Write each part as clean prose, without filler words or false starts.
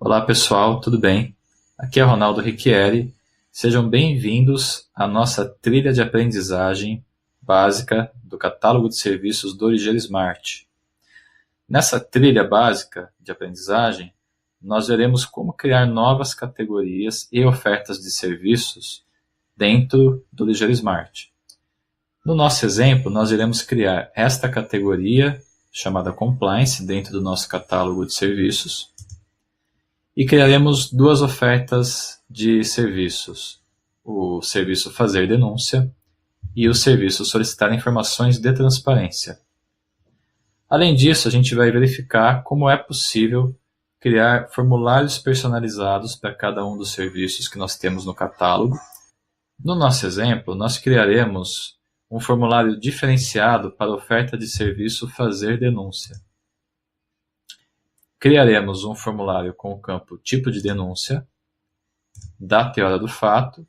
Olá pessoal, tudo bem? Aqui é Ronaldo Ricchieri. Sejam bem-vindos à nossa trilha de aprendizagem básica do catálogo de serviços do Ligeiro Smart. Nessa trilha básica de aprendizagem, nós veremos como criar novas categorias e ofertas de serviços dentro do Ligeiro Smart. No nosso exemplo, nós iremos criar esta categoria chamada Compliance dentro do nosso catálogo de serviços e criaremos duas ofertas de serviços, o serviço Fazer Denúncia e o serviço Solicitar Informações de Transparência. Além disso, a gente vai verificar como é possível criar formulários personalizados para cada um dos serviços que nós temos no catálogo. No nosso exemplo, nós criaremos um formulário diferenciado para a oferta de serviço Fazer Denúncia. Criaremos um formulário com o campo Tipo de Denúncia, Data e Hora do Fato,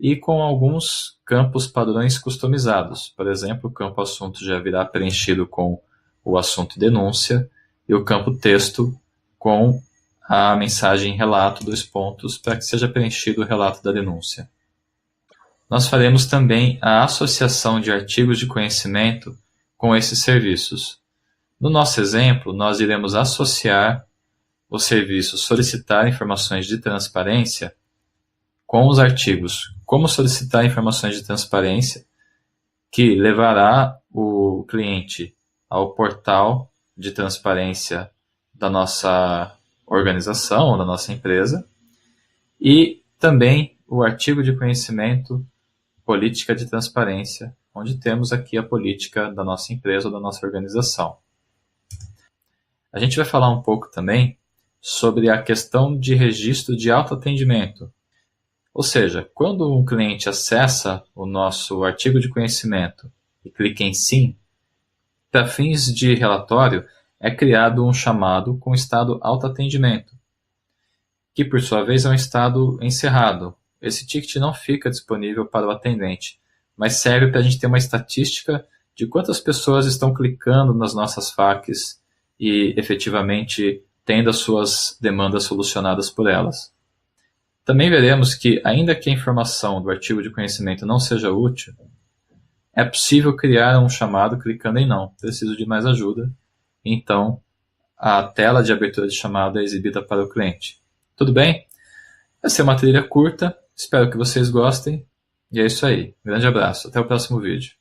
e com alguns campos padrões customizados. Por exemplo, o campo Assunto já virá preenchido com o assunto Denúncia, e o campo Texto com a mensagem Relato, para que seja preenchido o relato da denúncia. Nós faremos também a associação de artigos de conhecimento com esses serviços. No nosso exemplo, nós iremos associar o serviço Solicitar Informações de Transparência com os artigos Como Solicitar Informações de Transparência, que levará o cliente ao portal de transparência da nossa organização, da nossa empresa, e também o artigo de conhecimento Política de Transparência, onde temos aqui a política da nossa empresa ou da nossa organização. A gente vai falar um pouco também sobre a questão de registro de autoatendimento. Ou seja, quando um cliente acessa o nosso artigo de conhecimento e clica em Sim, para fins de relatório é criado um chamado com estado autoatendimento, que por sua vez é um estado encerrado. Esse ticket não fica disponível para o atendente, mas serve para a gente ter uma estatística de quantas pessoas estão clicando nas nossas FAQs e efetivamente tendo as suas demandas solucionadas por elas. Também veremos que, ainda que a informação do artigo de conhecimento não seja útil, é possível criar um chamado clicando em Não, preciso de mais ajuda. Então, a tela de abertura de chamada é exibida para o cliente. Tudo bem? Essa é uma trilha curta, espero que vocês gostem. E é isso aí. Grande abraço, até o próximo vídeo.